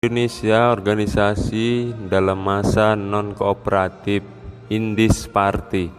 Indonesia organisasi dalam masa non-kooperatif Indis Party.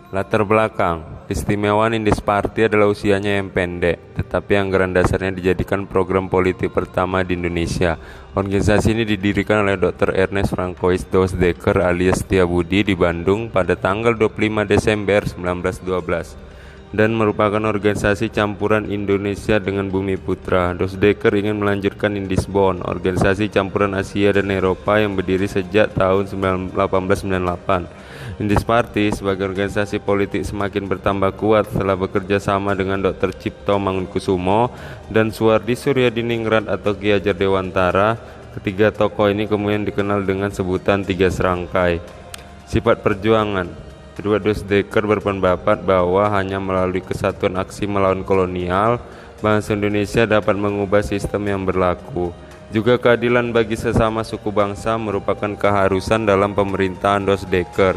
Latar belakang, keistimewaan Indis Party adalah usianya yang pendek, tetapi anggaran dasarnya dijadikan program politik pertama di Indonesia. Organisasi ini didirikan oleh Dr. Ernest Francois Dosdeker alias Setiabudi di Bandung pada tanggal 25 Desember 1912. Dan merupakan organisasi campuran Indonesia dengan Bumi Putra. Dosdeker ingin melanjutkan Indisbond, organisasi campuran Asia dan Eropa yang berdiri sejak tahun 1898. Indis Party sebagai organisasi politik semakin bertambah kuat setelah bekerja sama dengan Dr. Cipto Mangunkusumo dan Suwardi Suryadiningrat atau Ki Hajar Dewantara. Ketiga tokoh ini kemudian dikenal dengan sebutan Tiga Serangkai. Sifat perjuangan. Kedua Dosdeker berpendapat bahwa hanya melalui kesatuan aksi melawan kolonial, bangsa Indonesia dapat mengubah sistem yang berlaku. Juga keadilan bagi sesama suku bangsa merupakan keharusan dalam pemerintahan Dosdeker.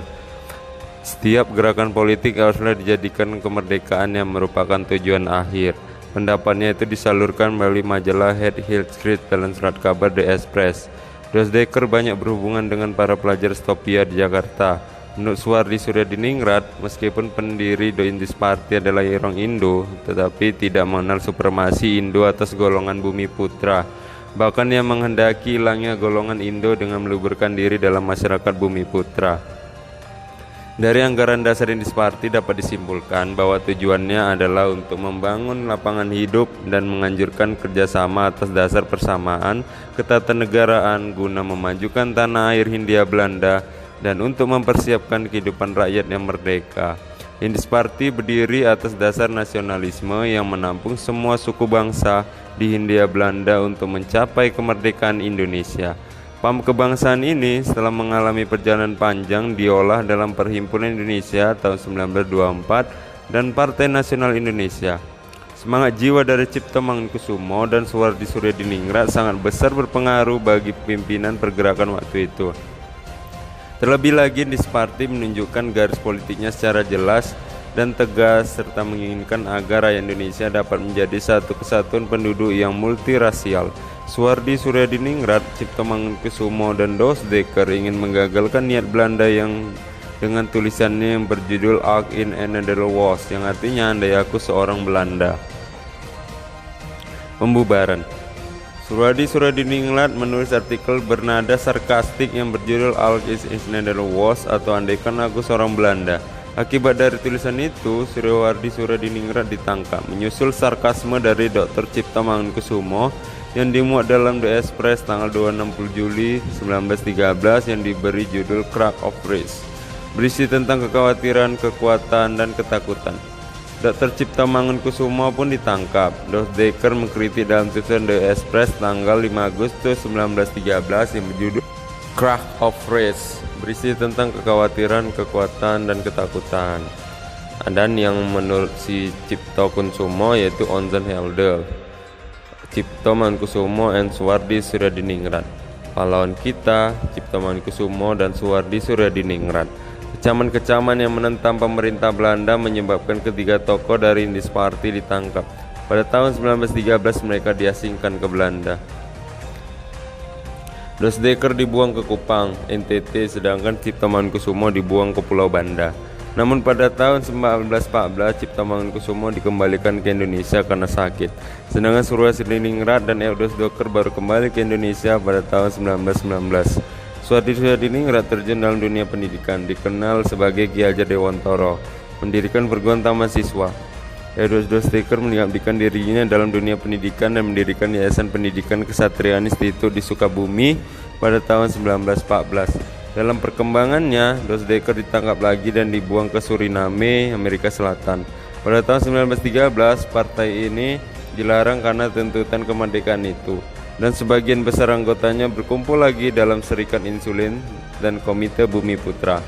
Setiap gerakan politik haruslah dijadikan kemerdekaan yang merupakan tujuan akhir. Pendapatnya itu disalurkan melalui majalah Head Hill Street dan surat kabar The Express. Dosdeker banyak berhubungan dengan para pelajar Stopia di Jakarta. Menurut Suwardi Suryadiningrat, meskipun pendiri Indis Party adalah orang Indo, tetapi tidak mengenal supremasi Indo atas golongan Bumi Putra. Bahkan ia menghendaki hilangnya golongan Indo dengan meluburkan diri dalam masyarakat Bumi Putra. Dari anggaran dasar Indis Party dapat disimpulkan bahwa tujuannya adalah untuk membangun lapangan hidup dan menganjurkan kerjasama atas dasar persamaan ketatanegaraan guna memajukan tanah air Hindia Belanda dan untuk mempersiapkan kehidupan rakyat yang merdeka. Indis Party berdiri atas dasar nasionalisme yang menampung semua suku bangsa di Hindia Belanda untuk mencapai kemerdekaan Indonesia. Paham kebangsaan ini setelah mengalami perjalanan panjang diolah dalam Perhimpunan Indonesia tahun 1924 dan Partai Nasional Indonesia. Semangat jiwa dari Cipto Mangunkusumo dan Suwardi Suryadiningrat sangat besar berpengaruh bagi pimpinan pergerakan waktu itu. Terlebih lagi, Indis Party menunjukkan garis politiknya secara jelas dan tegas serta menginginkan agar rakyat Indonesia dapat menjadi satu kesatuan penduduk yang multirasial. Suwardi Suryadiningrat, Cipto Mangunkusumo dan Dosdeker ingin menggagalkan niat Belanda yang dengan tulisannya yang berjudul Ak in Another Was, yang artinya andai aku seorang Belanda. Pembubaran. Suwardi Suryadiningrat menulis artikel bernada sarkastik yang berjudul Alk is Another Was atau andaikan aku seorang Belanda. Akibat dari tulisan itu, Suwardi Suryadiningrat ditangkap. Menyusul sarkasme dari Dr. Cipto Mangunkusumo yang dimuat dalam The Express tanggal 26 Juli 1913 yang diberi judul Crack of Race, berisi tentang kekhawatiran, kekuatan, dan ketakutan. Dr. Cipto Mangunkusumo pun ditangkap. Dosdeker mengkritik dalam tulisan The Express tanggal 5 Agustus 1913 yang berjudul Crack of Race, berisi tentang kekhawatiran, kekuatan, dan ketakutan. Dan yang menurut si Cipto Mangunkusumo yaitu Onzen Helder, Cipto Mangunkusumo and Suwardi Suryadiningrat. Pahlawan kita, Cipto Mangunkusumo dan Suwardi Suryadiningrat. Kecaman-kecaman yang menentang pemerintah Belanda menyebabkan ketiga tokoh dari Indis Party ditangkap. Pada tahun 1913 mereka diasingkan ke Belanda. Dosdeker dibuang ke Kupang, NTT, sedangkan Cipto Mangunkusumo dibuang ke Pulau Banda. Namun pada tahun 1914 Cipto Mangunkusumo dikembalikan ke Indonesia karena sakit. Sedangkan Suwardi Suryadiningrat dan Dosdeker baru kembali ke Indonesia pada tahun 1919. Suwardi Suryadiningrat terjun dalam dunia pendidikan, dikenal sebagai Ki Hajar Dewantara, mendirikan perguruan taman siswa. Dosdeker mengabdikan dirinya dalam dunia pendidikan dan mendirikan Yayasan Pendidikan Kesatriaan Institut di Sukabumi pada tahun 1914. Dalam perkembangannya, Dosdeker ditangkap lagi dan dibuang ke Suriname, Amerika Selatan. Pada tahun 1913, partai ini dilarang karena tuntutan kemerdekaan itu. Dan sebagian besar anggotanya berkumpul lagi dalam Serikat Insulin dan Komite Bumi Putra.